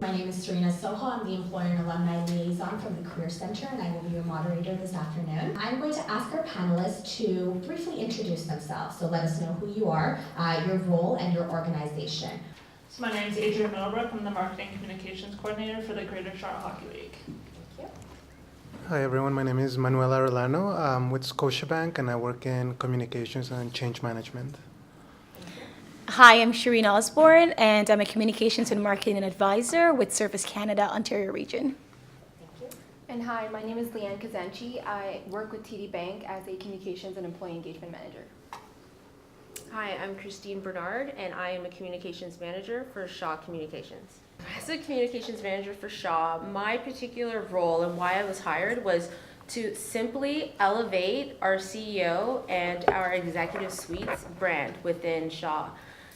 My name is Sherine Osbourne. I'm the Employer and Alumni Liaison from the Career Center, and I will be your moderator this afternoon. I'm going to ask our panelists to briefly introduce themselves. So let us know who you are, your role, and your organization. So my name is Adrienne Middlebrook. I'm the Marketing Communications Coordinator for the Greater Charlotte Hockey League. Thank you. Hi everyone, my name is Manuel Arellano. I'm with Scotiabank and I work in communications and change management. Hi, I'm Sherine Osbourne, and I'm a Communications and Marketing Advisor with Service Canada, Ontario Region. Thank you. And hi, my name is Lyan Khazanchi. I work with TD Bank as a Communications and Employee Engagement Manager. Hi, I'm Christine Bernard, and I am a Communications Manager for Shaw Communications. As a Communications Manager for Shaw, my particular role and why I was hired was to simply elevate our CEO and our executive suite's brand within Shaw.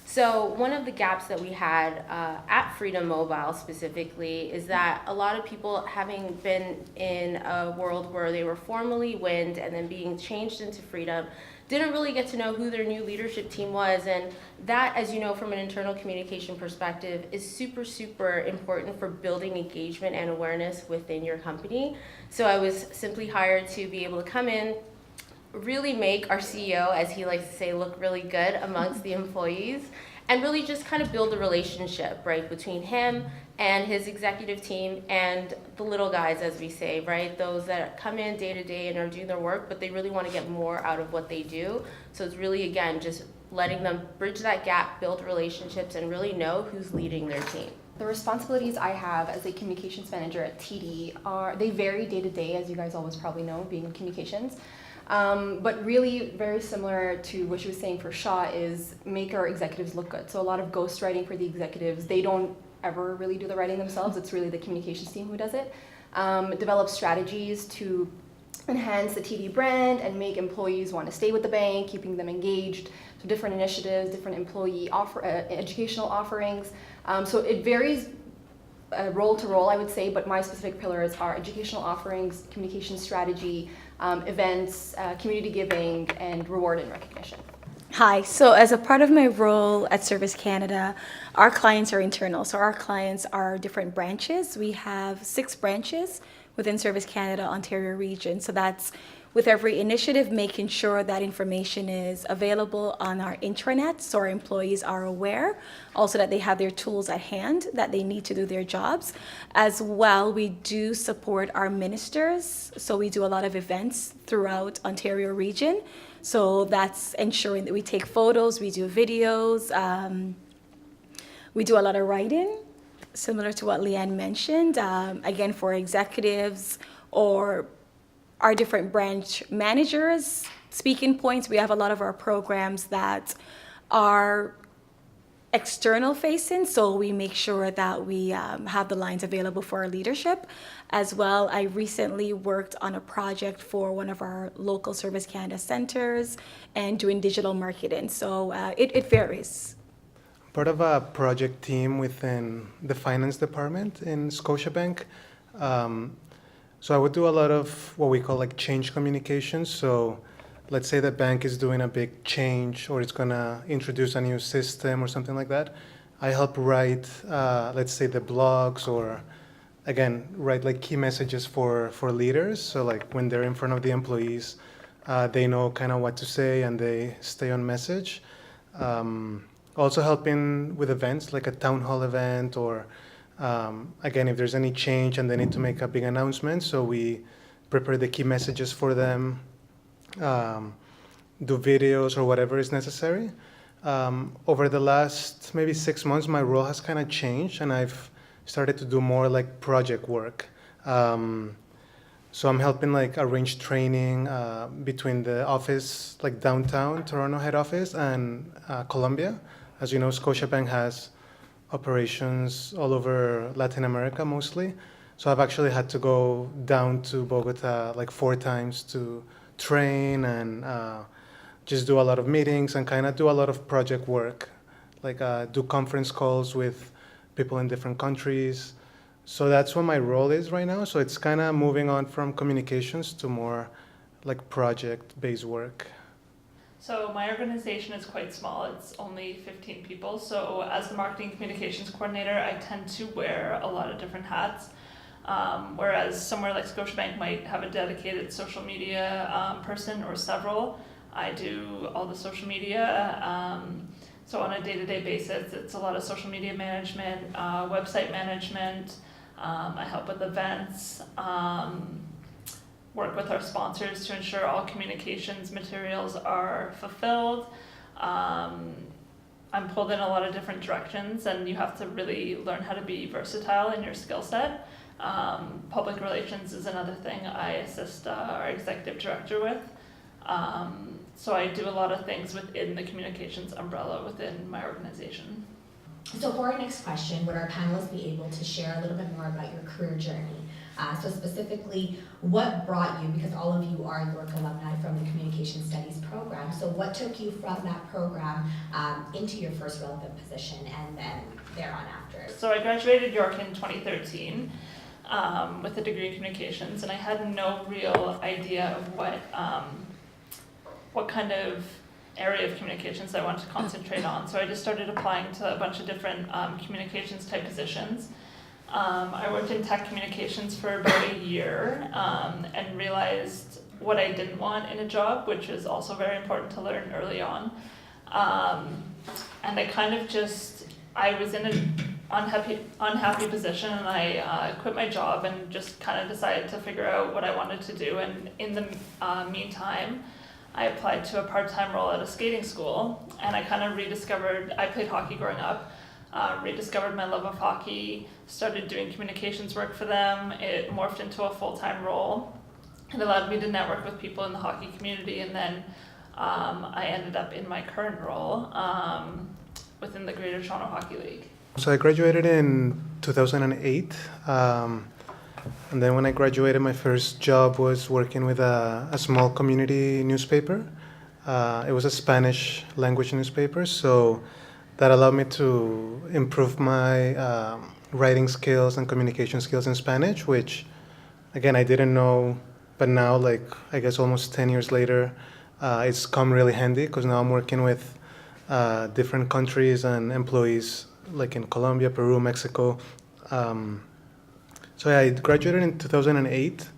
So one of the gaps that we had at Freedom Mobile specifically is that a lot of people, having been in a world where they were formerly Wind and then being changed into Freedom, didn't really get to know who their new leadership team was. And that, as you know, from an internal communication perspective, is super, super important for building engagement and awareness within your company. So I was simply hired to be able to come in, really make our CEO, as he likes to say, look really good amongst the employees, and really just kind of build a relationship, right, between him and his executive team and the little guys, as we say, right, those that come in day to day and are doing their work, but they really want to get more out of what they do. So it's really, again, just letting them bridge that gap, build relationships, and really know who's leading their team. The responsibilities I have as a communications manager at TD they vary day to day, as you guys always probably know, being in communications. But really very similar to what she was saying for Shaw is make our executives look good. So a lot of ghostwriting for the executives. They don't ever really do the writing themselves. It's really the communications team who does it. Develop strategies to enhance the TD brand and make employees want to stay with the bank, keeping them engaged. So different initiatives, different employee educational offerings. So it varies role to role, I would say, but my specific pillars are educational offerings, communication strategy, events, community giving, and reward and recognition. Hi, so as a part of my role at Service Canada, our clients are internal. So our clients are different branches. We have 6 branches within Service Canada, Ontario Region. So that's with every initiative, making sure that information is available on our intranet so our employees are aware, also that they have their tools at hand that they need to do their jobs. As well, we do support our ministers, so we do a lot of events throughout Ontario Region. So that's ensuring that we take photos, we do videos, we do a lot of writing, similar to what Lyan mentioned, again, for executives or our different branch managers, speaking points. We have a lot of our programs that are external facing, so we make sure that we have the lines available for our leadership. As well, I recently worked on a project for one of our local Service Canada centers and doing digital marketing, so it varies. Part of a project team within the finance department in Scotiabank. So I would do a lot of what we call like change communications. So let's say the bank is doing a big change or it's gonna introduce a new system or something like that. I help write, let's say the blogs or again, write like key messages for leaders. So like when they're in front of the employees, they know kind of what to say and they stay on message. Also helping with events like a town hall event or again, if there's any change and they need to make a big announcement, so we prepare the key messages for them, do videos or whatever is necessary. Over the last maybe 6 months, my role has kind of changed and I've started to do more like project work. So I'm helping like arrange training between the office, like downtown Toronto head office and Colombia. As you know, Scotiabank has operations all over Latin America mostly. So I've actually had to go down to Bogota like 4 times to train and just do a lot of meetings and kind of do a lot of project work, like do conference calls with people in different countries. So that's what my role is right now. So it's kind of moving on from communications to more like project-based work. So my organization is quite small. It's only 15 people. So as the marketing communications coordinator, I tend to wear a lot of different hats. Whereas somewhere like Scotiabank might have a dedicated social media person or several, I do all the social media. So on a day-to-day basis, it's a lot of social media management, website management. I help with events, work with our sponsors to ensure all communications materials are fulfilled. I'm pulled in a lot of different directions, and you have to really learn how to be versatile in your skill set. Public relations is another thing I assist our executive director with. So I do a lot of things within the communications umbrella within my organization. So for our next question, would our panelists be able to share a little bit more about your career journey? So specifically, what brought you, because all of you are York alumni from the Communication Studies program, so what took you from that program into your first relevant position and then thereon after? So I graduated York in 2013 with a degree in communications, and I had no real idea of what kind of area of communications I wanted to concentrate on. So I just started applying to a bunch of different communications type positions. I worked in tech communications for about a year and realized what I didn't want in a job, which is also very important to learn early on. And I kind of I was in an unhappy position, and I quit my job and just kind of decided to figure out what I wanted to do. And in the meantime, I applied to a part-time role at a skating school, and I kind of I played hockey growing up, rediscovered my love of hockey, started doing communications work for them. It morphed into a full-time role. It allowed me to network with people in the hockey community, and then I ended up in my current role within the Greater Toronto Hockey League. So I graduated in 2008. And then when I graduated, my first job was working with a small community newspaper. It was a Spanish language newspaper, so that allowed me to improve my writing skills and communication skills in Spanish, which, again, I didn't know, but now, I guess almost 10 years later, it's come really handy, because now I'm working with different countries and employees, like in Colombia, Peru, Mexico. So I graduated in 2008.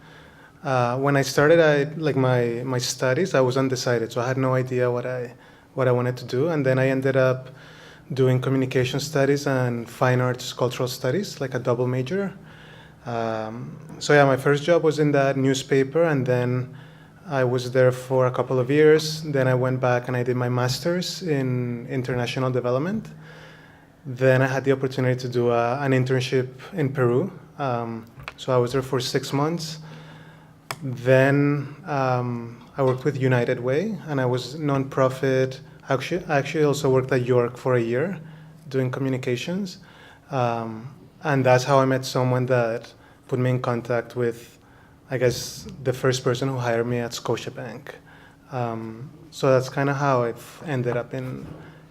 When I started my studies, I was undecided, so I had no idea what I wanted to do. And then I ended up doing communication studies and fine arts cultural studies, like a double major. So yeah, my first job was in that newspaper, and then I was there for a couple of years. Then I went back and I did my master's in international development. Then I had the opportunity to do an internship in Peru. So I was there for 6 months. Then I worked with United Way, and I was nonprofit. I actually also worked at York for a year doing communications. And that's how I met someone that put me in contact with, I guess, the first person who hired me at Scotiabank. So that's kind of how I've ended up in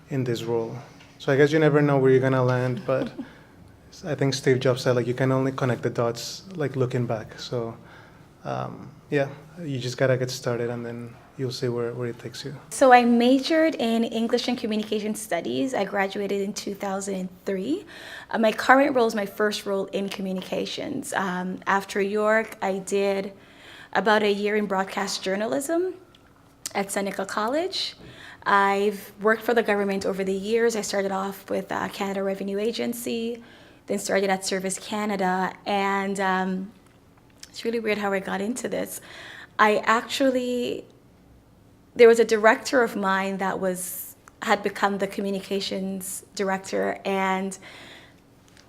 this role. So I guess you never know where you're gonna land, but I think Steve Jobs said, you can only connect the dots, looking back. So, yeah, you just gotta get started, and then you'll see where it takes you. So I majored in English and Communication Studies. I graduated in 2003. My current role is my first role in communications. After York, I did about a year in broadcast journalism at Seneca College. I've worked for the government over the years. I started off with Canada Revenue Agency, then started at Service Canada, and it's really weird how I got into this. There was a director of mine that had become the communications director, and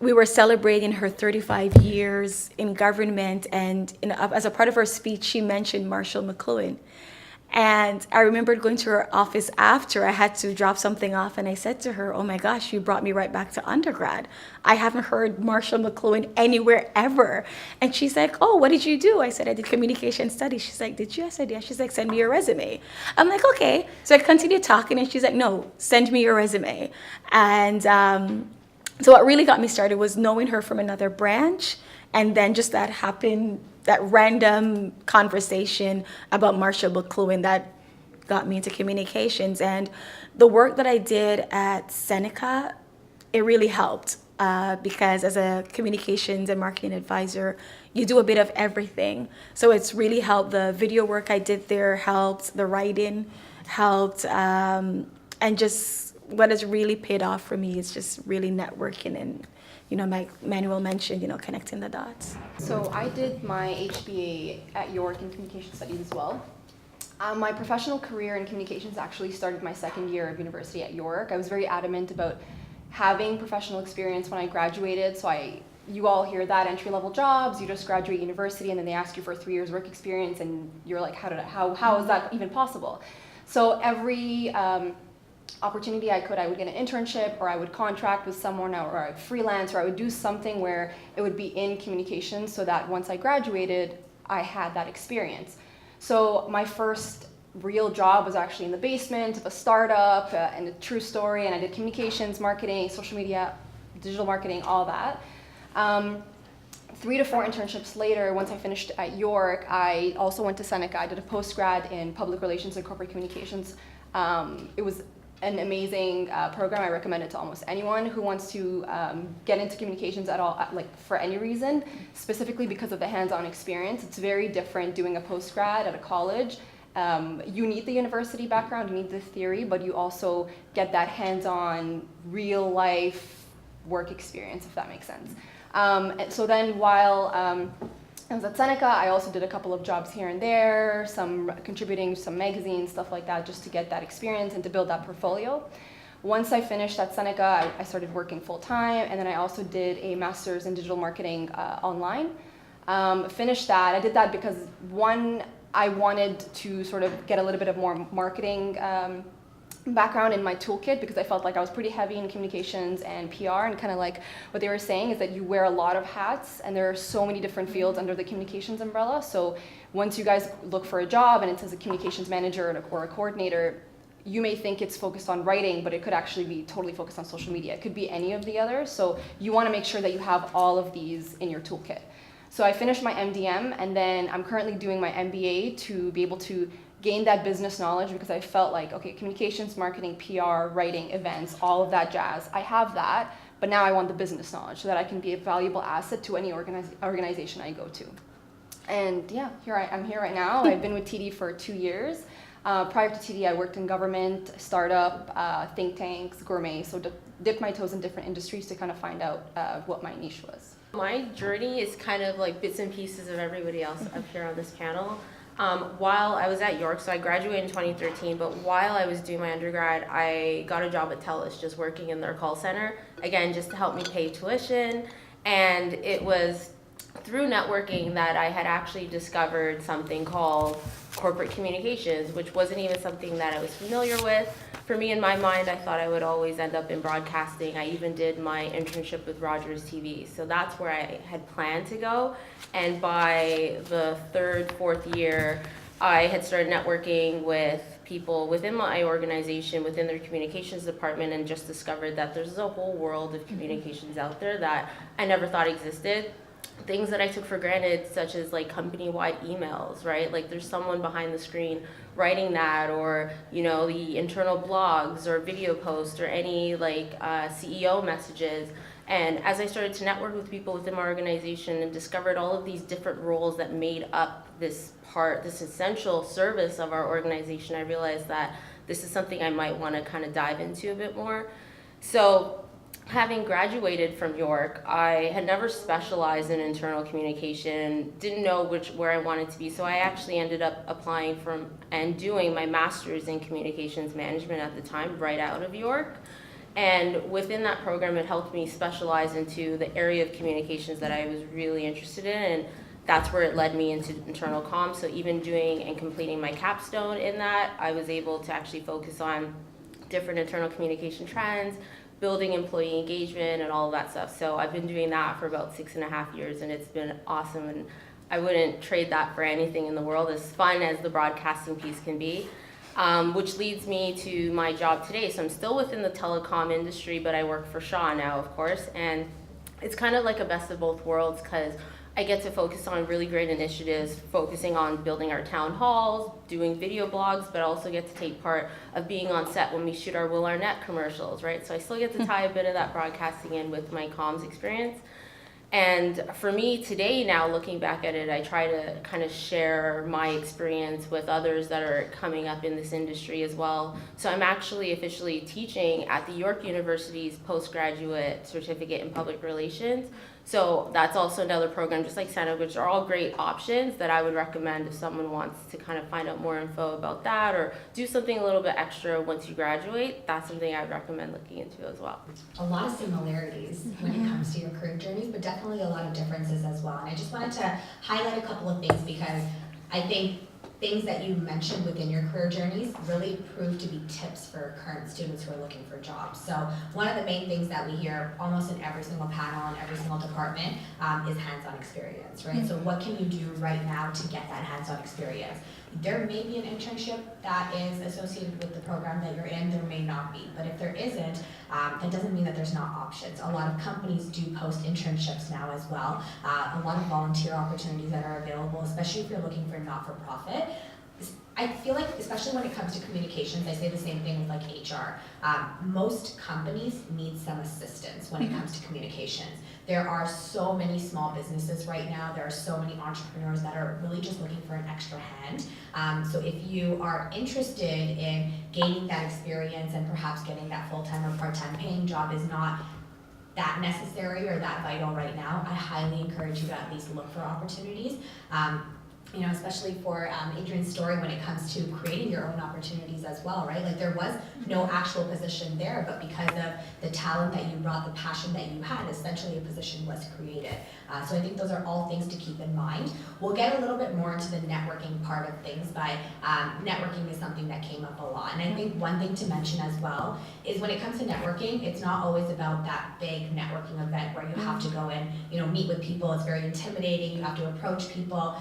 we were celebrating her 35 years in government, and as a part of her speech, she mentioned Marshall McLuhan. And I remembered going to her office after. I had to drop something off, and I said to her, "Oh my gosh, you brought me right back to undergrad. I haven't heard Marshall McLuhan anywhere ever." And she's like, "Oh, what did you do?" I said, "I did communication studies." She's like, "Did you?" I said, "Yeah." She's like, "Send me your resume." I'm like, "Okay." So I continued talking, and she's like, "No, send me your resume." And so what really got me started was knowing her from another branch, and then just that random conversation about Marshall McLuhan that got me into communications. And the work that I did at Seneca, it really helped because as a communications and marketing advisor, you do a bit of everything. So it's really helped. The video work I did there helped, the writing helped, and just what has really paid off for me is just really networking and, like Manuel mentioned, connecting the dots. So I did my HBA at York in communication studies as well. My professional career in communications actually started my second year of university at York. I was very adamant about having professional experience when I graduated. So you all hear that entry-level jobs, you just graduate university and then they ask you for 3 years work experience and you're like, how is that even possible? So every opportunity I would get an internship, or I would contract with someone, or I would freelance, or I would do something where it would be in communications so that once I graduated, I had that experience. So my first real job was actually in the basement of a startup, and a true story, and I did communications, marketing, social media, digital marketing, all that. 3 to 4 internships later, once I finished at York, I also went to Seneca. I did a postgrad in public relations and corporate communications. It was an amazing program. I recommend it to almost anyone who wants to get into communications at all, like for any reason, specifically because of the hands-on experience. It's very different doing a postgrad at a college. You need the university background, you need the theory, but you also get that hands-on, real-life work experience, if that makes sense. And so then while I was at Seneca, I also did a couple of jobs here and there, some contributing to some magazines, stuff like that, just to get that experience and to build that portfolio. Once I finished at Seneca, I started working full-time, and then I also did a master's in digital marketing online. Finished that. I did that because, one, I wanted to sort of get a little bit of more marketing background in my toolkit, because I felt like I was pretty heavy in communications and PR, and kind of like what they were saying is that you wear a lot of hats and there are so many different fields under the communications umbrella. So once you guys look for a job and it says a communications manager or a coordinator, you may think it's focused on writing, but it could actually be totally focused on social media. It could be any of the others. So you want to make sure that you have all of these in your toolkit. So I finished my MDM, and then I'm currently doing my MBA to be able to gain that business knowledge, because I felt like, okay, communications, marketing, PR, writing, events, all of that jazz, I have that, but now I want the business knowledge so that I can be a valuable asset to any organization I go to. And yeah, I'm here right now. I've been with TD for 2 years. Prior to TD, I worked in government, startup, think tanks, gourmet, so dipped my toes in different industries to kind of find out what my niche was. My journey is kind of like bits and pieces of everybody else up here on this panel. While I was at York, so I graduated in 2013, but while I was doing my undergrad, I got a job at Panelist, just working in their call center, again, just to help me pay tuition. And it was through networking that I had actually discovered something called corporate communications, which wasn't even something that I was familiar with. For me, in my mind, I thought I would always end up in broadcasting. I even did my internship with Rogers TV. So that's where I had planned to go. And by the 3rd, 4th year, I had started networking with people within my organization, within their communications department, and just discovered that there's a whole world of communications out there that I never thought existed. Things that I took for granted, such as like company-wide emails, right? Like there's someone behind the screen writing that, or the internal blogs or video posts or any like CEO messages. And as I started to network with people within my organization and discovered all of these different roles that made up this essential service of our organization, I realized that this is something I might want to kind of dive into a bit more. So having graduated from York, I had never specialized in internal communication, didn't know where I wanted to be, so I actually ended up applying and doing my master's in communications management at the time, right out of York. And within that program, it helped me specialize into the area of communications that I was really interested in, and that's where it led me into internal comms. So even doing and completing my capstone in that, I was able to actually focus on different internal communication trends, building employee engagement and all of that stuff. So I've been doing that for about 6.5 years, and it's been awesome, and I wouldn't trade that for anything in the world, as fun as the broadcasting piece can be. Which leads me to my job today. So I'm still within the telecom industry, but I work for Shaw now, of course, and it's kind of like a best of both worlds, because I get to focus on really great initiatives, focusing on building our town halls, doing video blogs, but I also get to take part of being on set when we shoot our Will Arnett commercials, right? So I still get to tie a bit of that broadcasting in with my comms experience. And for me today, now looking back at it, I try to kind of share my experience with others that are coming up in this industry as well. So I'm actually officially teaching at the York University's postgraduate certificate in public relations. So that's also another program, just like Santa, which are all great options that I would recommend if someone wants to kind of find out more info about that or do something a little bit extra once you graduate. That's something I would recommend looking into as well. A lot of similarities when it comes to your career journeys, but definitely a lot of differences as well. And I just wanted to highlight a couple of things because I think things that you mentioned within your career journeys really prove to be tips for current students who are looking for jobs. So one of the main things that we hear almost in every single panel and every single department is hands-on experience, right? So what can you do right now to get that hands-on experience? There may be an internship that is associated with the program that you're in, there may not be. But if there isn't, that doesn't mean that there's not options. A lot of companies do post internships now as well. A lot of volunteer opportunities that are available, especially if you're looking for not-for-profit. I feel like, especially when it comes to communications, I say the same thing with like HR. Most companies need some assistance when it comes to communications. There are so many small businesses right now. There are so many entrepreneurs that are really just looking for an extra hand. So if you are interested in gaining that experience and perhaps getting that full-time or part-time paying job is not that necessary or that vital right now, I highly encourage you to at least look for opportunities. You know, especially for Adrienne's story when it comes to creating your own opportunities as well, right? Like there was no actual position there, but because of the talent that you brought, the passion that you had, essentially a position was created. So I think those are all things to keep in mind. We'll get a little bit more into the networking part of things, but networking is something that came up a lot. And I think one thing to mention as well is when it comes to networking, it's not always about that big networking event where you have to go and, you know, meet with people. It's very intimidating. You have to approach people.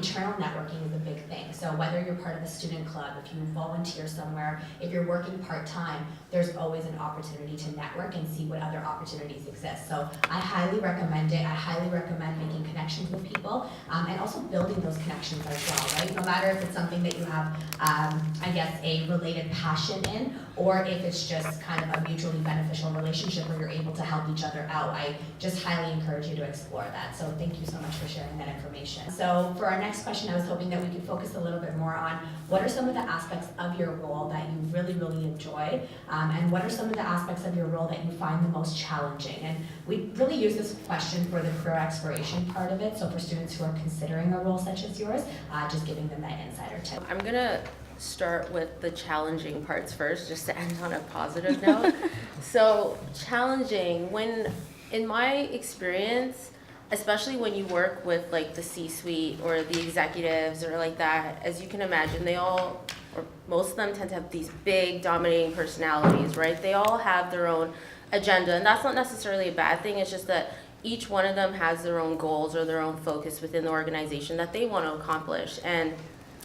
Internal networking is a big thing. So whether you're part of a student club, if you volunteer somewhere, if you're working part-time, there's always an opportunity to network and see what other opportunities exist. So I highly recommend it. I highly recommend making connections with people and also building those connections as well, right? No matter if it's something that you have, I guess, a related passion in, or if it's just kind of a mutually beneficial relationship where you're able to help each other out. I just highly encourage you to explore that. So thank you so much for sharing that information. So for our next question, I was hoping that we could focus a little bit more on what are some of the aspects of your role that you really, really enjoy, and what are some of the aspects of your role that you find the most challenging? And we really use this question for the career exploration part of it, so for students who are considering a role such as yours, just giving them that insider tip. I'm gonna start with the challenging parts first, just to end on a positive note. So challenging, when, in my experience, especially when you work with like the C-suite or the executives or like that, as you can imagine, they all, or most of them tend to have these big dominating personalities, right? They all have their own agenda, and that's not necessarily a bad thing. It's just that each one of them has their own goals or their own focus within the organization that they want to accomplish. And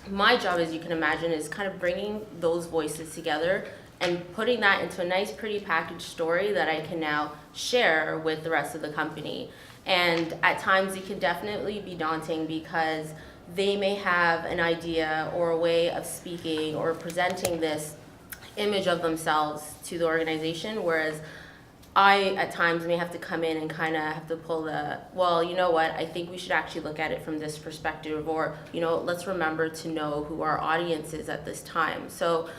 my job, as you can imagine, is kind of bringing those voices together and putting that into a nice, pretty packaged story that I can now share with the rest of the company. And at times it can definitely be daunting because they may have an idea or a way of speaking or presenting this image of themselves to the organization, whereas I, at times, may have to come in and kind of have to pull the, well, you know what, I think we should actually look at it from this perspective, or, you know, let's remember to know who our audience is at this time. So,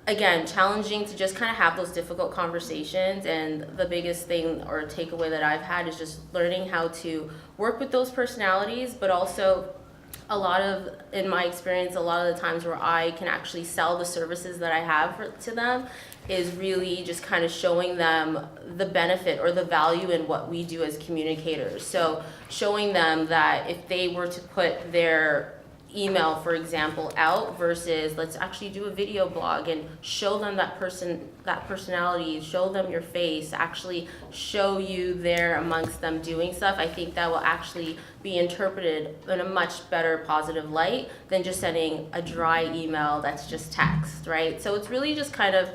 again, challenging to just kind of have those difficult conversations, and the biggest thing or takeaway that I've had is just learning how to work with those personalities, but also a lot of, in my experience, a lot of the times where I can actually sell the services that I have to them is really just kind of showing them the benefit or the value in what we do as communicators. So showing them that if they were to put their email, for example, out versus let's actually do a video blog and show them that personality, show them your face, actually show you there amongst them doing stuff, I think that will actually be interpreted in a much better positive light than just sending a dry email that's just text, right? So it's really just kind of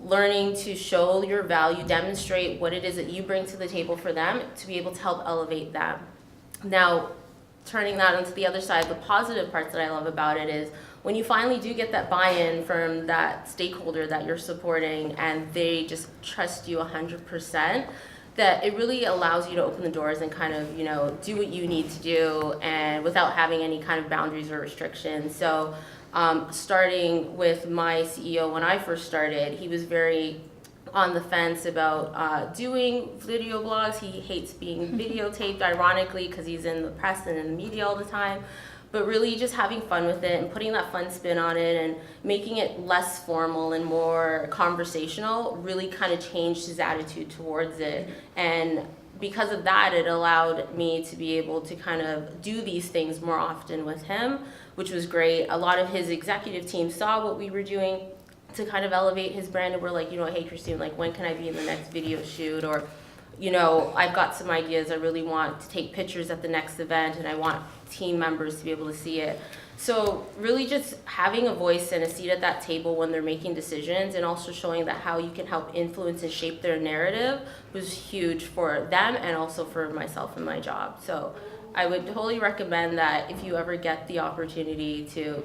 learning to show your value, demonstrate what it is that you bring to the table for them to be able to help elevate them. Now, turning that onto the other side, the positive parts that I love about it is when you finally do get that buy-in from that stakeholder that you're supporting and they just trust you 100%, that it really allows you to open the doors and kind of, do what you need to do and without having any kind of boundaries or restrictions. So starting with my CEO when I first started, he was very on the fence about doing video blogs. He hates being videotaped, ironically, because he's in the press and in the media all the time. But really just having fun with it and putting that fun spin on it and making it less formal and more conversational really kind of changed his attitude towards it. And because of that, it allowed me to be able to kind of do these things more often with him, which was great. A lot of his executive team saw what we were doing to kind of elevate his brand, and we're like, hey, Christine, like, when can I be in the next video shoot? Or, I've got some ideas. I really want to take pictures at the next event, and I want team members to be able to see it. So really just having a voice and a seat at that table when they're making decisions, and also showing that how you can help influence and shape their narrative was huge for them and also for myself and my job. So I would totally recommend that if you ever get the opportunity to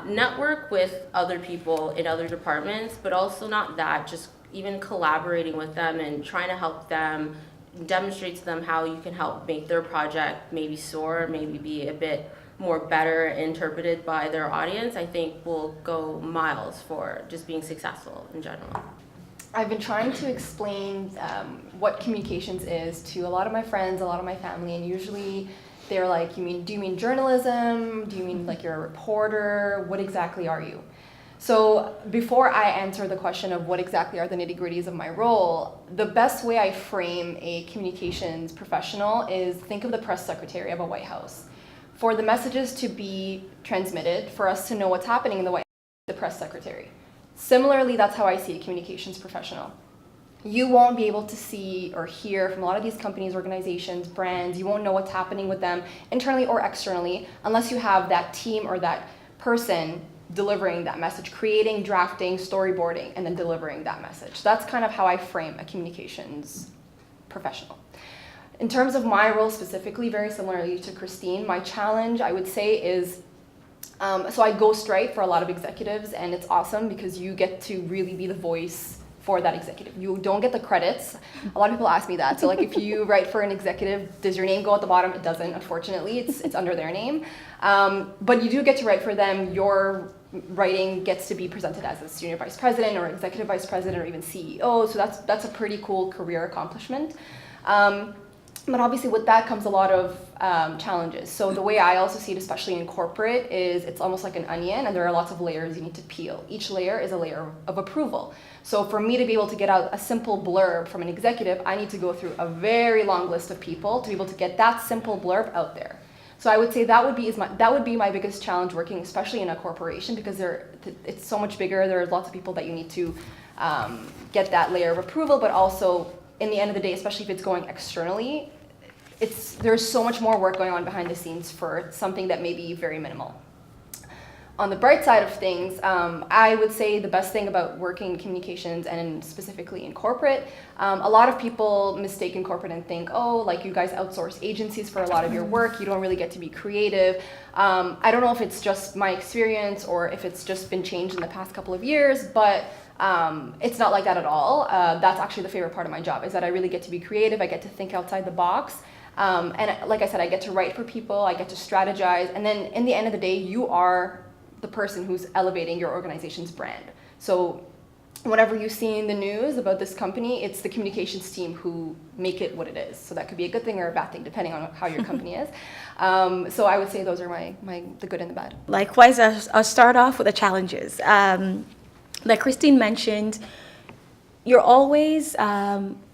network with other people in other departments, but also not that, just even collaborating with them and trying to help them, demonstrate to them how you can help make their project maybe soar, maybe be a bit more better interpreted by their audience, I think will go miles for just being successful in general. I've been trying to explain what communications is to a lot of my friends, a lot of my family, and usually they're like, do you mean journalism? Do you mean like you're a reporter? What exactly are you? So before I answer the question of what exactly are the nitty-gritties of my role, the best way I frame a communications professional is think of the press secretary of a White House. For the messages to be transmitted, for us to know what's happening in the White House, the press secretary. Similarly, that's how I see a communications professional. You won't be able to see or hear from a lot of these companies, organizations, brands. You won't know what's happening with them internally or externally unless you have that team or that person delivering that message, creating, drafting, storyboarding, and then delivering that message. That's kind of how I frame a communications professional. In terms of my role specifically, very similarly to Christine, my challenge, I would say, is so I ghostwrite for a lot of executives, and it's awesome because you get to really be the voice for that executive. You don't get the credits. A lot of people ask me that. So like if you write for an executive, does your name go at the bottom? It doesn't, unfortunately. It's under their name. But you do get to write for them. Your writing gets to be presented as a senior vice president or executive vice president or even CEO. So that's a pretty cool career accomplishment. But obviously with that comes a lot of challenges. So the way I also see it, especially in corporate, is it's almost like an onion and there are lots of layers you need to peel. Each layer is a layer of approval. So for me to be able to get out a simple blurb from an executive, I need to go through a very long list of people to be able to get that simple blurb out there. So I would say that would be my biggest challenge working, especially in a corporation, because it's so much bigger. There's lots of people that you need to get that layer of approval, but also in the end of the day, especially if it's going externally, there's so much more work going on behind the scenes for something that may be very minimal. On the bright side of things, I would say the best thing about working in communications and specifically in corporate, a lot of people mistake in corporate and think, oh, like you guys outsource agencies for a lot of your work, you don't really get to be creative. I don't know if it's just my experience or if it's just been changed in the past couple of years, but it's not like that at all. That's actually the favorite part of my job, is that I really get to be creative, I get to think outside the box. And like I said, I get to write for people, I get to strategize, and then in the end of the day, you are the person who's elevating your organization's brand. So whenever you see in the news about this company, it's the communications team who make it what it is. So that could be a good thing or a bad thing, depending on how your company is. So I would say those are the good and the bad. Likewise, I'll start off with the challenges. Like Christine mentioned, you're always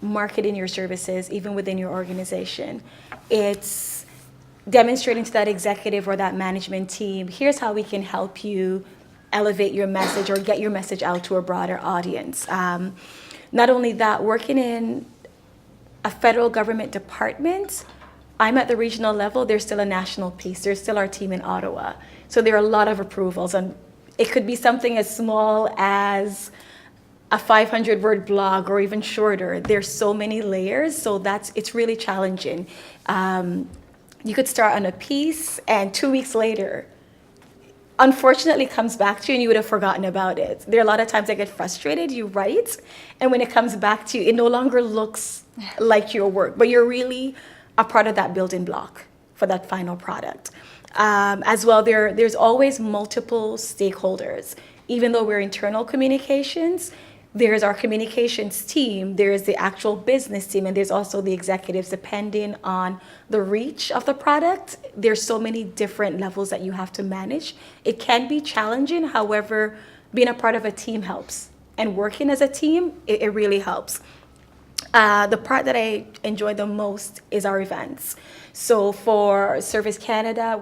marketing your services, even within your organization. It's demonstrating to that executive or that management team, here's how we can help you elevate your message or get your message out to a broader audience. Not only that, working in a federal government department, I'm at the regional level, there's still a national piece, there's still our team in Ottawa. So there are a lot of approvals, and it could be something as small as a 500-word blog or even shorter. There's so many layers, so it's really challenging. You could start on a piece, and 2 weeks later, unfortunately comes back to you and you would have forgotten about it. There are a lot of times I get frustrated, you write, and when it comes back to you, it no longer looks like your work, but you're really a part of that building block for that final product. As well, there's always multiple stakeholders. Even though we're internal communications, there's our communications team, there's the actual business team, and there's also the executives. Depending on the reach of the product, there's so many different levels that you have to manage. It can be challenging, however, being a part of a team helps. And working as a team, it really helps. The part that I enjoy the most is our events. So for Service Canada,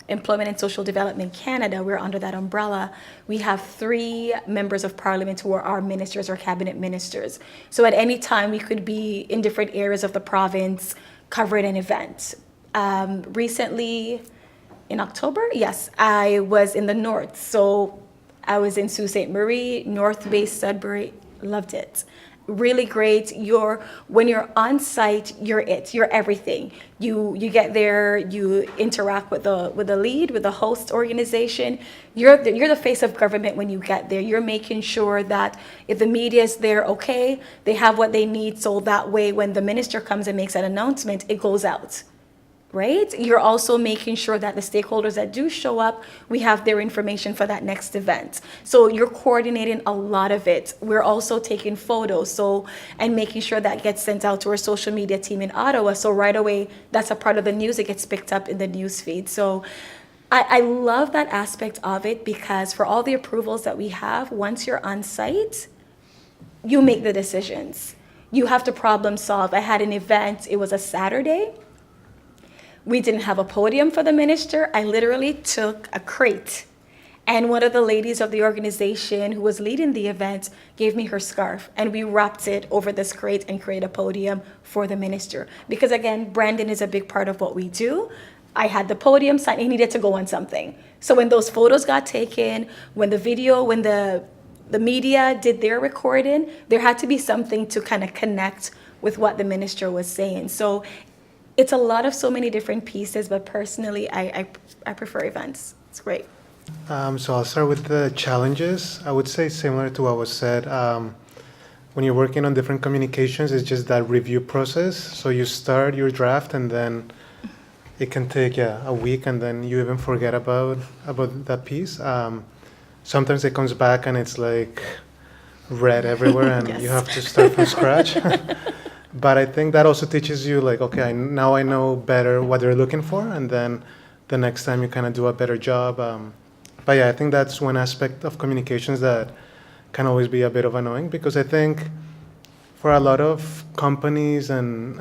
Employment and Social Development Canada, we're under that umbrella. We have 3 members of parliament who are our ministers or cabinet ministers. So at any time, we could be in different areas of the province covering an event. Recently, in October, yes, I was in the north. So I was in Sault Ste. Marie, North Bay, Sudbury, loved it. Really great. When you're on site, you're everything. You get there, you interact with the lead, with the host organization. You're the face of government when you get there. You're making sure that if the media is there, okay, they have what they need, so that way when the minister comes and makes an announcement, it goes out. Right? You're also making sure that the stakeholders that do show up, we have their information for that next event. So you're coordinating a lot of it. We're also taking photos, and making sure that gets sent out to our social media team in Ottawa. So right away, that's a part of the news. It gets picked up in the news feed. So I love that aspect of it, because for all the approvals that we have, once you're on site, you make the decisions. You have to problem solve. I had an event, it was a Saturday. We didn't have a podium for the minister. I literally took a crate, and one of the ladies of the organization who was leading the event gave me her scarf, and we wrapped it over this crate and created a podium for the minister. Because again, branding is a big part of what we do. I had the podium sign, he needed to go on something. So when those photos got taken, when the media did their recording, there had to be something to kind of connect with what the minister was saying. So it's a lot of so many different pieces, but personally, I prefer events. It's great. So I'll start with the challenges. I would say similar to what was said. When you're working on different communications, it's just that review process. So you start your draft, and then it can take a week, and then you even forget about that piece. Sometimes it comes back and it's like red everywhere, and Yes. you have to start from scratch. But I think that also teaches you, like, okay, now I know better what they're looking for, and then the next time you kind of do a better job. But yeah, I think that's one aspect of communications that can always be a bit of annoying, because I think for a lot of companies and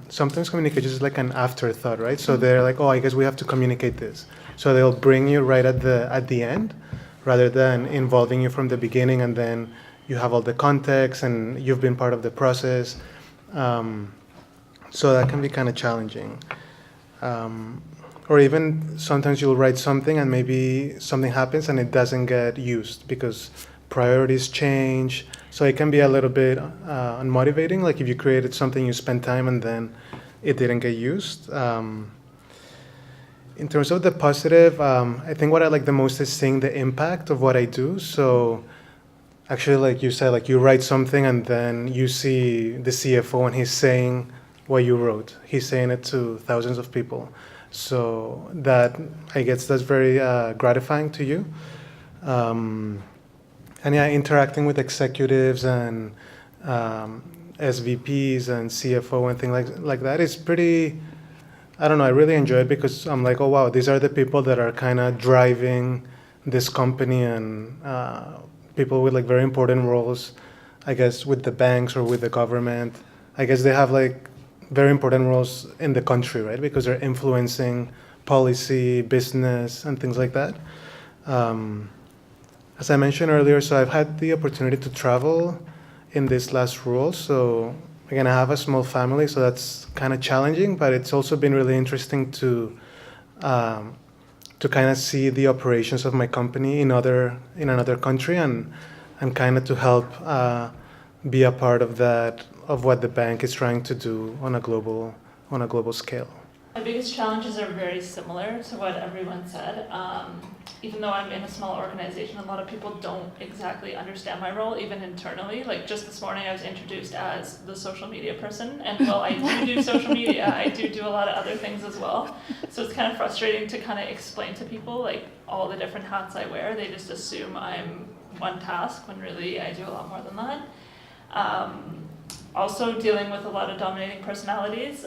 sometimes communications is like an afterthought, right? So they're like, oh, I guess we have to communicate this. So they'll bring you right at the end, rather than involving you from the beginning, and then you have all the context and you've been part of the process. So that can be kind of challenging. Or even sometimes you'll write something and maybe something happens and it doesn't get used because priorities change. So it can be a little bit unmotivating. Like if you created something, you spent time and then it didn't get used. In terms of the positive, I think what I like the most is seeing the impact of what I do. So actually, like you said, like you write something and then you see the CFO and he's saying what you wrote. He's saying it to thousands of people. So that, I guess that's very gratifying to you. And yeah, interacting with executives and SVPs and CFO and things like that is pretty, I don't know, I really enjoy it because I'm like, oh wow, these are the people that are kind of driving this company, and people with like very important roles, I guess, with the banks or with the government. I guess they have like very important roles in the country, right? Because they're influencing policy, business, and things like that. As I mentioned earlier, so I've had the opportunity to travel in this last role. So again, I have a small family, so that's kind of challenging, but it's also been really interesting to kind of see the operations of my company in another country, and and kind of to help be a part of that, of what the bank is trying to do on a global scale. My biggest challenges are very similar to what everyone said. Even though I'm in a small organization, a lot of people don't exactly understand my role, even internally. Like just this morning, I was introduced as the social media person, and while I do social media, I do a lot of other things as well. So it's kind of frustrating to kind of explain to people like all the different hats I wear. They just assume I'm one task when really I do a lot more than that. Also dealing with a lot of dominating personalities.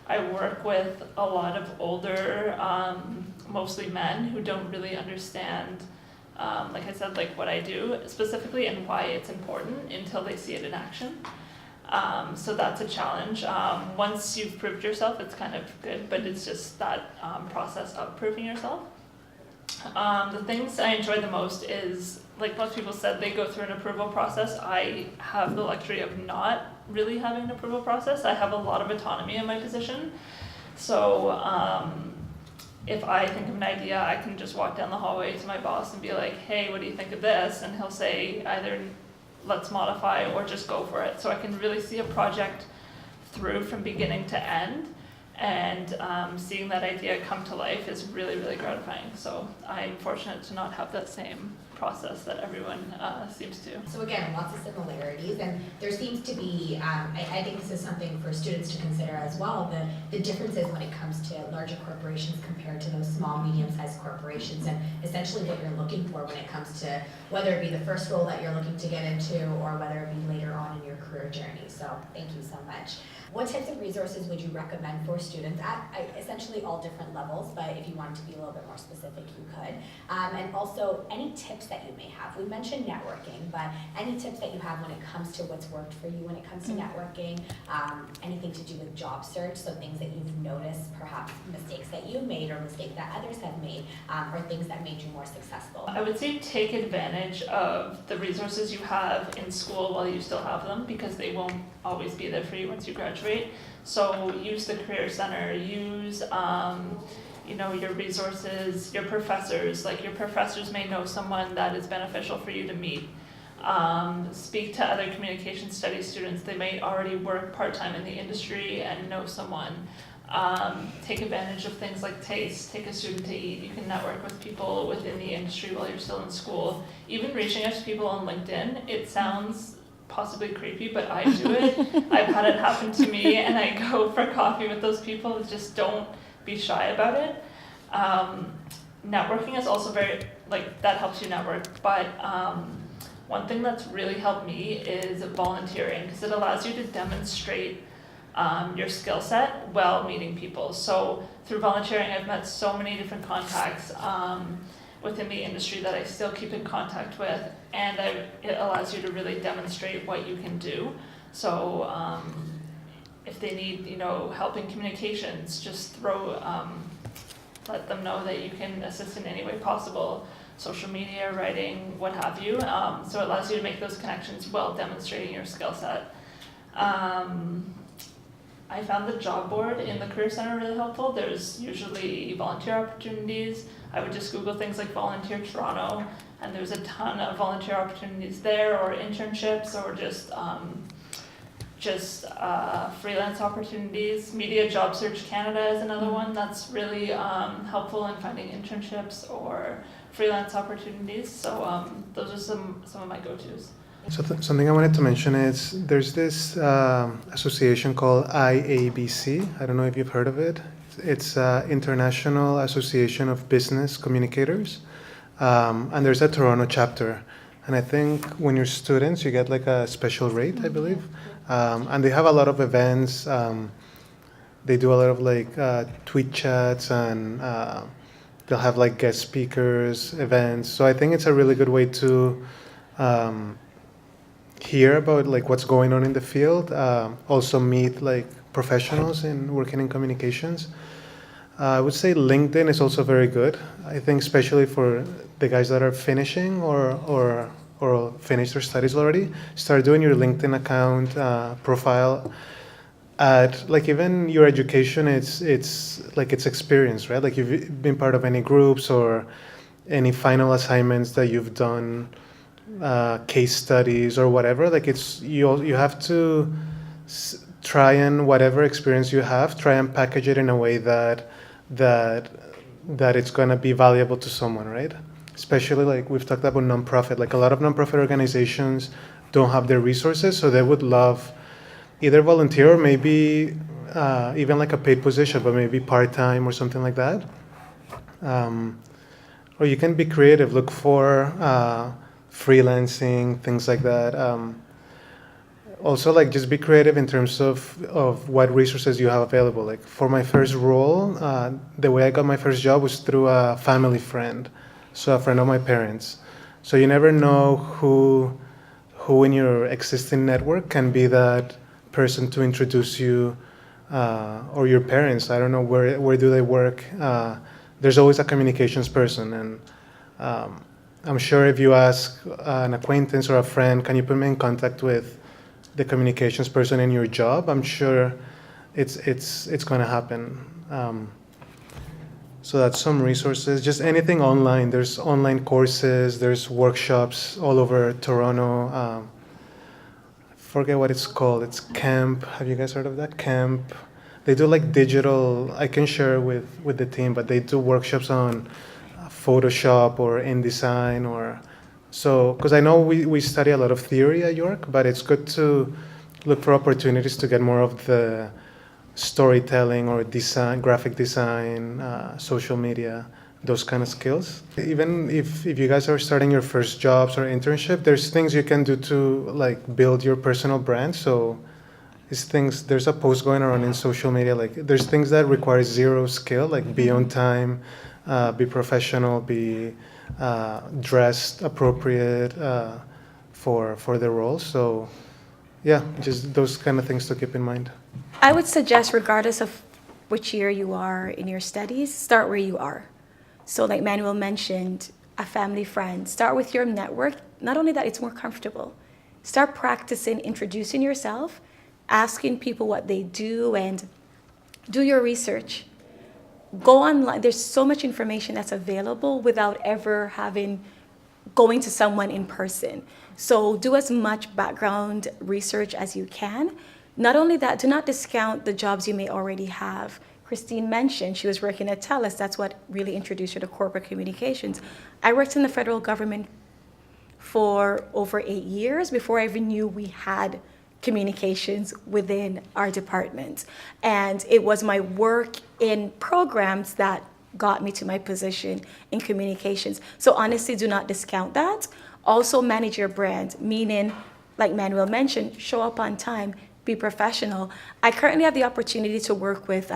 I work with a lot of older, mostly men who don't really understand, like I said, like what I do specifically and why it's important until they see it in action. So that's a challenge. Once you've proved yourself, it's kind of good, but it's just that process of proving yourself. The things I enjoy the most is, like most people said, they go through an approval process. I have the luxury of not really having an approval process. I have a lot of autonomy in my position. So if I think of an idea, I can just walk down the hallway to my boss and be like, hey, what do you think of this? And he'll say either let's modify or just go for it. So I can really see a project through from beginning to end. And seeing that idea come to life is really, really gratifying. So I'm fortunate to not have that same process that everyone seems to. So again, lots of similarities, and there seems to be, I think this is something for students to consider as well, the differences when it comes to larger corporations compared to those small, medium-sized corporations, and essentially what you're looking for when it comes to whether it be the first role that you're looking to get into or whether it be later on in your career journey. So thank you so much. What types of resources would you recommend for students at essentially all different levels, but if you wanted to be a little bit more specific, you could. And also, any tips that you may have. We mentioned networking, but any tips that you have when it comes to what's worked for you when it comes to networking, anything to do with job search, so things that you've noticed, perhaps mistakes that you made or mistakes that others have made, or things that made you more successful. I would say take advantage of the resources you have in school while you still have them, because they won't always be there for you once you graduate. So use the Career Center, use your resources, your professors. Like your professors may know someone that is beneficial for you to meet. Speak to other communication studies students. They may already work part-time in the industry and know someone. Take advantage of things like TASTE, take a student to eat. You can network with people within the industry while you're still in school. Even reaching out to people on LinkedIn, it sounds possibly creepy, but I do it. I've had it happen to me, and I go for coffee with those people. Just don't be shy about it. Networking is also very, that helps you network, but one thing that's really helped me is volunteering, because it allows you to demonstrate your skill set while meeting people. So through volunteering, I've met so many different contacts within the industry that I still keep in contact with, and it allows you to really demonstrate what you can do. So if they need, help in communications, just let them know that you can assist in any way possible. Social media, writing, what have you. So it allows you to make those connections while demonstrating your skill set. I found the job board in the Career Center really helpful. There's usually volunteer opportunities. I would just Google things like Volunteer Toronto, and there's a ton of volunteer opportunities there, or internships, or just freelance opportunities. Media Job Search Canada is another one that's really helpful in finding internships or freelance opportunities. So those are some of my go-tos. So something I wanted to mention is there's this association called IABC. I don't know if you've heard of it. It's International Association of Business Communicators, and there's a Toronto chapter. And I think when you're students, you get like a special rate, I believe. And they have a lot of events. They do a lot of tweet chats, and they'll have like guest speakers, events. So I think it's a really good way to hear about what's going on in the field. Also meet professionals in working in communications. I would say LinkedIn is also very good. I think especially for the guys that are finishing or finished their studies already, start doing your LinkedIn account profile. At even your education, it's experience, right? You've been part of any groups or any final assignments that you've done case studies or whatever. Like you have to try and whatever experience you have, try and package it in a way that it's going to be valuable to someone, right? Especially like we've talked about nonprofit. Like a lot of nonprofit organizations don't have the resources, so they would love either volunteer or maybe even like a paid position, but maybe part-time or something like that. Or you can be creative, look for freelancing, things like that. Also, like just be creative in terms of what resources you have available. Like for my first role, the way I got my first job was through a family friend, so a friend of my parents. So you never know who in your existing network can be that person to introduce you, or your parents. I don't know where do they work. There's always a communications person, and I'm sure if you ask an acquaintance or a friend, can you put me in contact with the communications person in your job, I'm sure it's going to happen. So that's some resources. Just anything online. There's online courses. There's workshops all over Toronto. I forget what it's called. It's Camp. Have you guys heard of that? Camp. They do like digital. I can share with the team, but they do workshops on Photoshop or InDesign or. So, because I know we study a lot of theory at York, but it's good to look for opportunities to get more of the storytelling or design, graphic design, social media, those kind of skills. Even if you guys are starting your first jobs or internship, there's things you can do to like build your personal brand. So there's a post going around in social media, like there's things that require zero skill, like be on time, be professional, be dressed appropriate for the role. So yeah, just those kind of things to keep in mind. I would suggest, regardless of which year you are in your studies, start where you are. So like Manuel mentioned, a family friend, start with your network. Not only that, it's more comfortable. Start practicing introducing yourself, asking people what they do, and do your research. Go online. There's so much information that's available without ever going to someone in person. So do as much background research as you can. Not only that, do not discount the jobs you may already have. Christine mentioned she was working at TELUS. That's what really introduced her to corporate communications. I worked in the federal government for over 8 years before I even knew we had communications within our department. And it was my work in programs that got me to my position in communications. So honestly, do not discount that. Also manage your brand, meaning, like Manuel mentioned, show up on time, be professional. I currently have the opportunity to work with,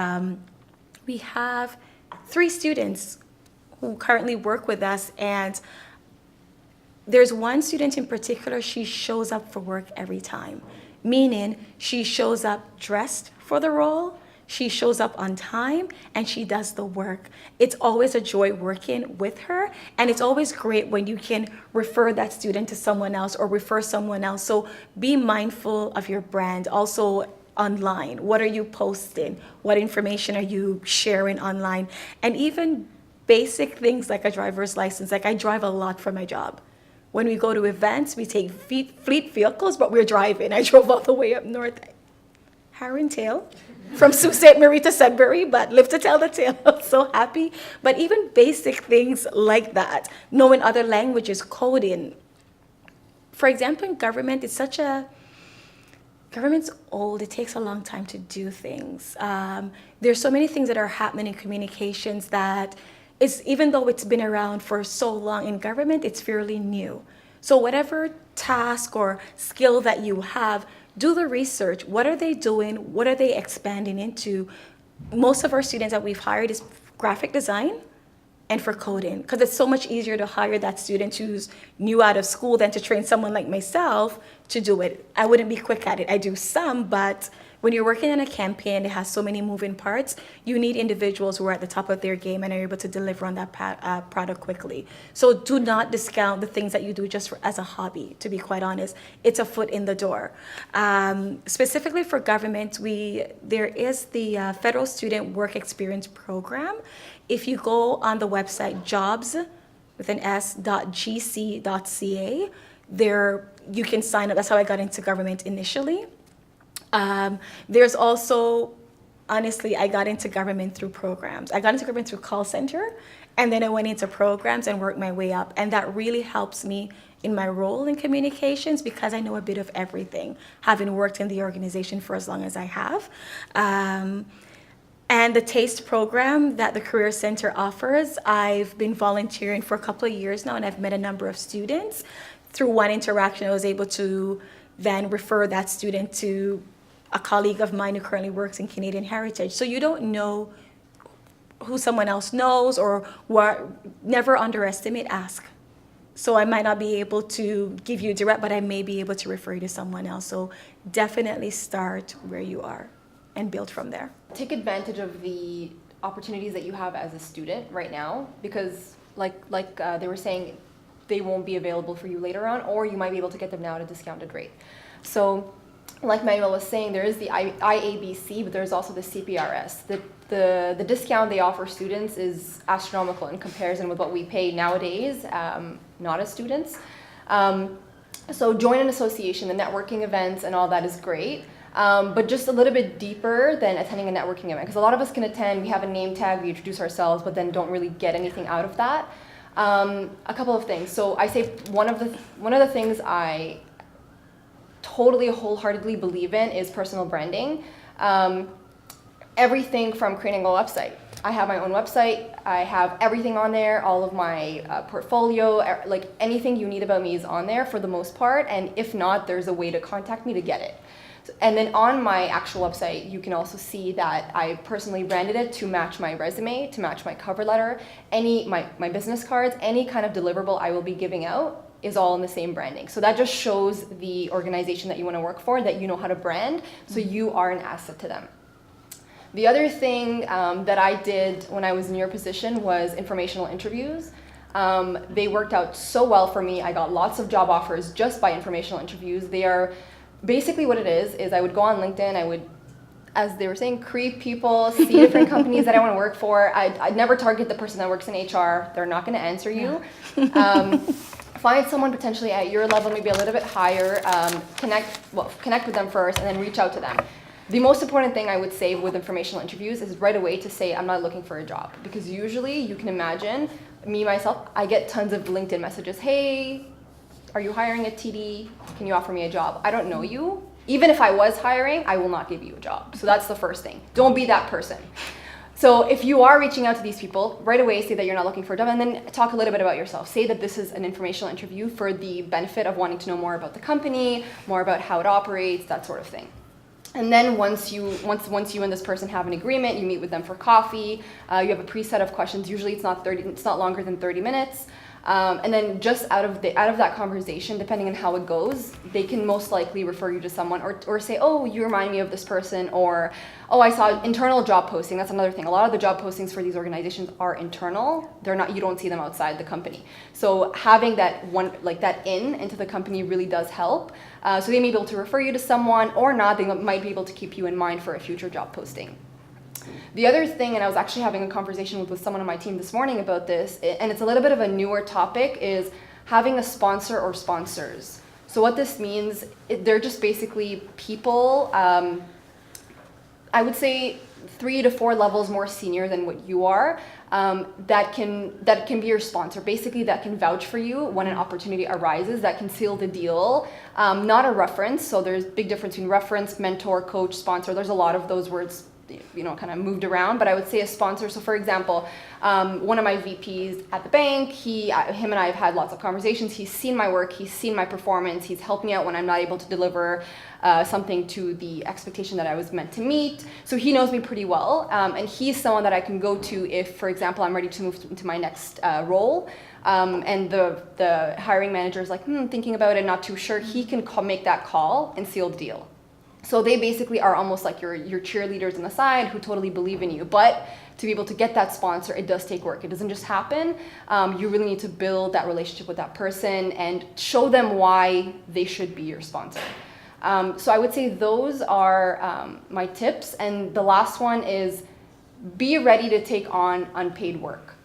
we have 3 students who currently work with us, and there's one student in particular, she shows up for work every time, meaning she shows up dressed for the role, she shows up on time, and she does the work. It's always a joy working with her, and it's always great when you can refer that student to someone else or refer someone else. So be mindful of your brand. Also online, what are you posting? What information are you sharing online? And even basic things like a driver's license. Like I drive a lot for my job. When we go to events, we take fleet vehicles, but we're driving. I drove all the way up north, Harringtail, from Sault Ste. Marie to Sudbury, but live to tell the tale. I'm so happy. But even basic things like that, knowing other languages, coding. For example, in government, government's old. It takes a long time to do things. There's so many things that are happening in communications that even though it's been around for so long in government, it's fairly new. So whatever task or skill that you have, do the research. What are they doing? What are they expanding into? Most of our students that we've hired is graphic design and for coding, because it's so much easier to hire that student who's new out of school than to train someone like myself to do it. I wouldn't be quick at it. I do some, but when you're working on a campaign that has so many moving parts, you need individuals who are at the top of their game and are able to deliver on that product quickly. So do not discount the things that you do just as a hobby, to be quite honest. It's a foot in the door. Specifically for government, there is the Federal Student Work Experience Program. If you go on the website jobs.gc.ca, you can sign up. That's how I got into government initially. There's also, honestly, I got into government through programs. I got into government through call center, and then I went into programs and worked my way up. And that really helps me in my role in communications because I know a bit of everything, having worked in the organization for as long as I have. And the TASTE program that the Career Center offers, I've been volunteering for a couple of years now, and I've met a number of students. Through one interaction, I was able to then refer that student to a colleague of mine who currently works in Canadian Heritage. So you don't know who someone else knows or what. Never underestimate, ask. So I might not be able to give you direct, but I may be able to refer you to someone else. So definitely start where you are and build from there. Take advantage of the opportunities that you have as a student right now, because like they were saying, they won't be available for you later on, or you might be able to get them now at a discounted rate. So like Manuel was saying, there is the IABC, but there's also the CPRS. The discount they offer students is astronomical in comparison with what we pay nowadays, not as students. So join an association, the networking events and all that is great. But just a little bit deeper than attending a networking event, because a lot of us can attend, we have a name tag, we introduce ourselves, but then don't really get anything out of that. A couple of things. So I say one of the things I totally wholeheartedly believe in is personal branding. Everything from creating a website. I have my own website. I have everything on there, all of my portfolio, like anything you need about me is on there for the most part. And if not, there's a way to contact me to get it. And then on my actual website, you can also see that I personally branded it to match my resume, to match my cover letter, my business cards, any kind of deliverable I will be giving out is all in the same branding. So that just shows the organization that you want to work for, that you know how to brand, so you are an asset to them. The other thing that I did when I was in your position was informational interviews. They worked out so well for me. I got lots of job offers just by informational interviews. They are basically what it is I would go on LinkedIn, I would, as they were saying, creep people, see different companies that I want to work for. I'd never target the person that works in HR. They're not going to answer you. Find someone potentially at your level, maybe a little bit higher, connect with them first and then reach out to them. The most important thing I would say with informational interviews is right away to say, I'm not looking for a job. Because usually, you can imagine, me, myself, I get tons of LinkedIn messages. Hey, are you hiring at TD? Can you offer me a job? I don't know you. Even if I was hiring, I will not give you a job. So that's the first thing. Don't be that person. So if you are reaching out to these people, right away say that you're not looking for a job, and then talk a little bit about yourself. Say that this is an informational interview for the benefit of wanting to know more about the company, more about how it operates, that sort of thing. And then once you and this person have an agreement, you meet with them for coffee. You have a preset of questions. Usually it's not longer than 30 minutes. And then just out of that conversation, depending on how it goes, they can most likely refer you to someone or say, oh, you remind me of this person, or, oh, I saw internal job posting. That's another thing. A lot of the job postings for these organizations are internal. You don't see them outside the company. So having that into the company really does help. So they may be able to refer you to someone or not. They might be able to keep you in mind for a future job posting. The other thing, and I was actually having a conversation with someone on my team this morning about this, and it's a little bit of a newer topic, is having a sponsor or sponsors. So what this means, they're just basically people, I would say 3 to 4 levels more senior than what you are, that can be your sponsor. Basically, that can vouch for you when an opportunity arises, that can seal the deal. Not a reference, so there's a big difference between reference, mentor, coach, sponsor. There's a lot of those words, kind of moved around, but I would say a sponsor. So for example, one of my VPs at the bank, him and I have had lots of conversations. He's seen my work, he's seen my performance, he's helped me out when I'm not able to deliver something to the expectation that I was meant to meet. So he knows me pretty well, and he's someone that I can go to if, for example, I'm ready to move into my next role. And the hiring manager is like, thinking about it, not too sure. He can make that call and seal the deal. So they basically are almost like your cheerleaders on the side who totally believe in you. But to be able to get that sponsor, it does take work. It doesn't just happen. You really need to build that relationship with that person and show them why they should be your sponsor. So I would say those are my tips. And the last one is be ready to take on unpaid work.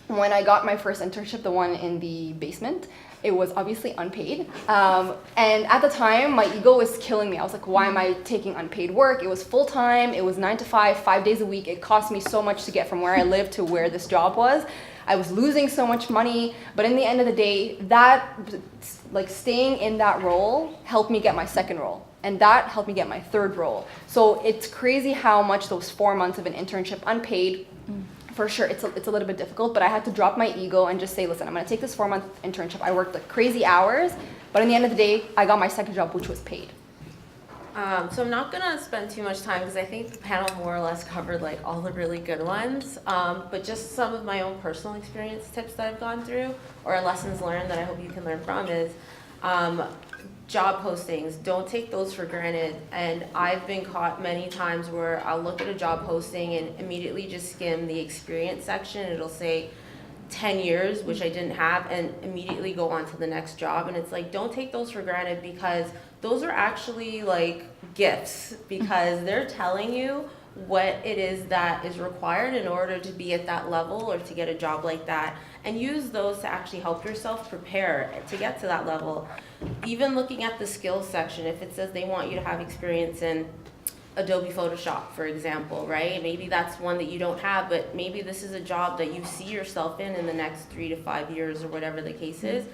When I got my first internship, the one in the basement, It was obviously unpaid. And at the time, my ego was killing me. I was like, why am I taking unpaid work? It was full-time, it was 9 to 5, 5 days a week. It cost me so much to get from where I lived to where this job was. I was losing so much money, but in the end of the day, that, like staying in that role helped me get my second role. And that helped me get my third role. So it's crazy how much those 4 months of an internship unpaid, for sure, it's a little bit difficult, but I had to drop my ego and just say, listen, I'm gonna take this 4-month internship. I worked like crazy hours, but in the end of the day, I got my second job, which was paid. So I'm not gonna spend too much time because I think the panel more or less covered like all the really good ones. But just some of my own personal experience tips that I've gone through or lessons learned that I hope you can learn from is job postings. Don't take those for granted. And I've been caught many times where I'll look at a job posting and immediately just skim the experience section. It'll say 10 years, which I didn't have, and immediately go on to the next job. And it's like, don't take those for granted because those are actually like gifts because they're telling you what it is that is required in order to be at that level or to get a job like that, and use those to actually help yourself prepare to get to that level. Even looking at the skills section, if it says they want you to have experience in Adobe Photoshop, for example, right? Maybe that's one that you don't have, but maybe this is a job that you see yourself in the next 3 to 5 years or whatever the case is.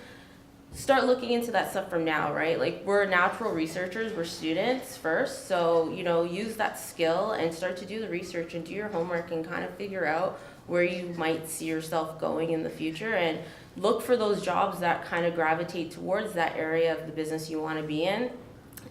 Start looking into that stuff from now, right? Like we're natural researchers, we're students first, so use that skill and start to do the research and do your homework and kind of figure out where you might see yourself going in the future, and look for those jobs that kind of gravitate towards that area of the business you want to be in,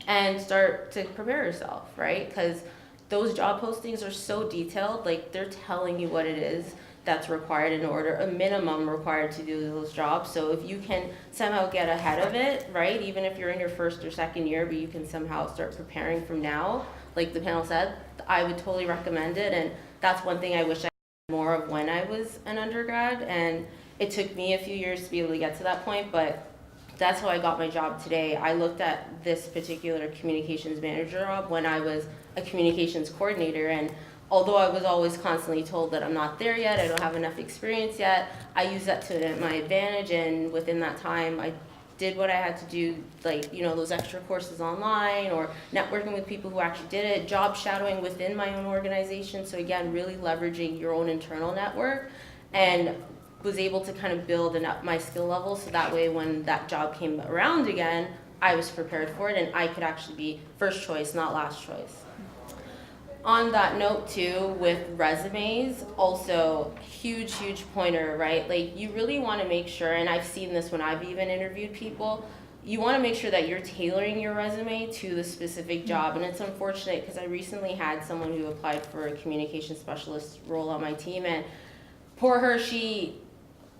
and start to prepare yourself, right? Because those job postings are so detailed, like they're telling you what it is that's required in order, a minimum required to do those jobs. So if you can somehow get ahead of it, right, even if you're in your first or second year, but you can somehow start preparing from now, like the panel said, I would totally recommend it. And that's one thing I wish I had more of when I was an undergrad, and it took me a few years to be able to get to that point, but that's how I got my job today. I looked at this particular communications manager job when I was a communications coordinator, and although I was always constantly told that I'm not there yet, I don't have enough experience yet, I used that to my advantage, and within that time I did what I had to do, like those extra courses online or networking with people who actually did it, job shadowing within my own organization. So again, really leveraging your own internal network, and was able to kind of build up my skill level so that way when that job came around again, I was prepared for it and I could actually be first choice, not last choice. On that note too, with resumes, also huge pointer, right? Like you really want to make sure, and I've seen this when I've even interviewed people, you want to make sure that you're tailoring your resume to the specific job. And it's unfortunate because I recently had someone who applied for a communication specialist role on my team, and poor her, she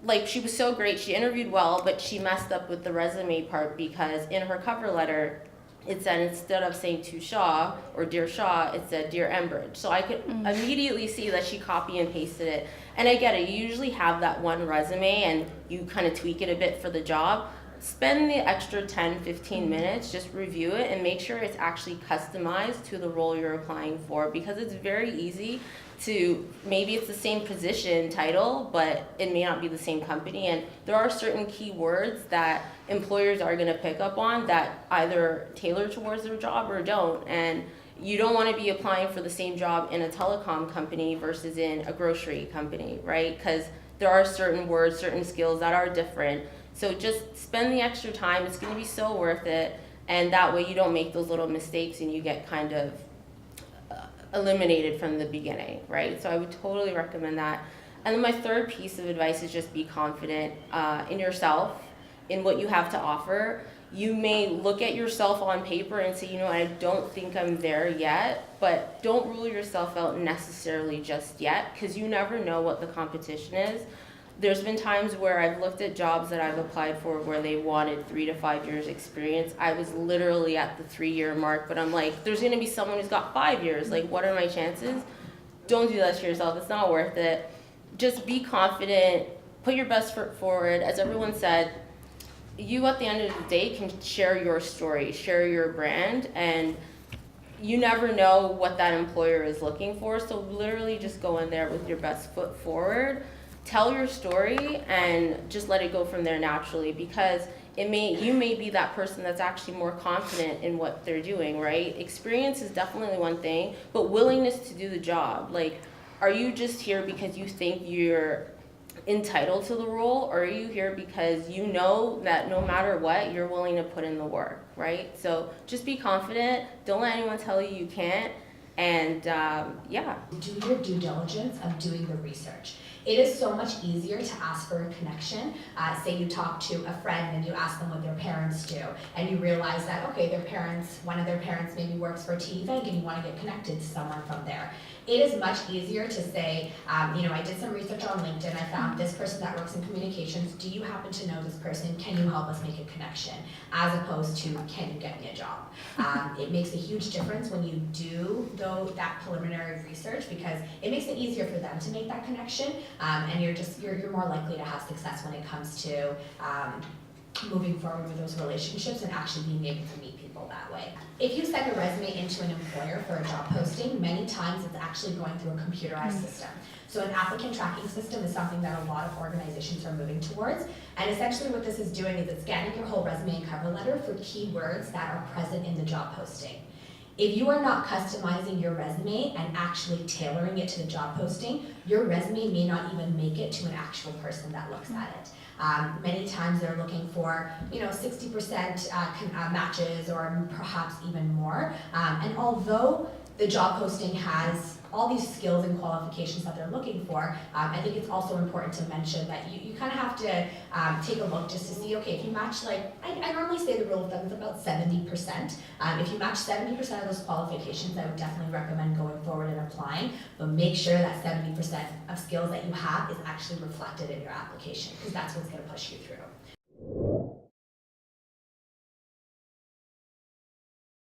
was so great, she interviewed well, but she messed up with the resume part because in her cover letter, it said instead of saying to Shaw or Dear Shaw, it said Dear Enbridge. So I could immediately see that she copy and pasted it. And I get it, you usually have that one resume and you kind of tweak it a bit for the job. Spend the extra 10-15 minutes, just review it and make sure it's actually customized to the role you're applying for, because it's very easy to, maybe it's the same position title, but it may not be the same company. And there are certain keywords that employers are going to pick up on that either tailor towards their job or don't. And you don't want to be applying for the same job in a telecom company versus in a grocery company, right? Because there are certain words, certain skills that are different. So just spend the extra time. It's going to be so worth it. And that way you don't make those little mistakes and you get kind of eliminated from the beginning, right? So I would totally recommend that. And then my third piece of advice is just be confident in yourself, in what you have to offer. You may look at yourself on paper and say, I don't think I'm there yet, but don't rule yourself out necessarily just yet, because you never know what the competition is. There's been times where I've looked at jobs that I've applied for where they wanted 3 to 5 years experience. I was literally at the 3-year mark, but I'm like, there's gonna be someone who's got 5 years. Like, what are my chances? Don't do that to yourself, it's not worth it. Just be confident, put your best foot forward. As everyone said, you at the end of the day can share your story, share your brand, and you never know what that employer is looking for. So literally just go in there with your best foot forward. Tell your story and just let it go from there naturally, because you may be that person that's actually more confident in what they're doing, right? Experience is definitely one thing, but willingness to do the job. Like, are you just here because you think you're entitled to the role, or are you here because you know that no matter what, you're willing to put in the work, right? So just be confident. Don't let anyone tell you you can't. And yeah. Do your due diligence of doing the research. It is so much easier to ask for a connection. Say you talk to a friend and you ask them what their parents do, and you realize that, okay, one of their parents maybe works for a TD Bank and you want to get connected to someone from there. It is much easier to say, I did some research on LinkedIn, I found this person that works in communications, do you happen to know this person, can you help us make a connection, as opposed to, can you get me a job? It makes a huge difference when you do that preliminary research, because it makes it easier for them to make that connection, and you're more likely to have success when it comes to moving forward with those relationships and actually being able to meet people that way. If you send a resume into an employer for a job posting, many times it's actually going through a computerized system. So an applicant tracking system is something that a lot of organizations are moving towards. And essentially what this is doing is it's scanning your whole resume and cover letter for keywords that are present in the job posting. If you are not customizing your resume and actually tailoring it to the job posting, your resume may not even make it to an actual person that looks at it. Many times they're looking for 60% matches, or perhaps even more. And although the job posting has all these skills and qualifications that they're looking for, I think it's also important to mention that you kind of have to take a look just to see, okay, if you match, I normally say the rule of thumb is about 70%. If you match 70% of those qualifications, I would definitely recommend going forward and applying, but make sure that 70% of skills that you have is actually reflected in your application, because that's what's going to push you through.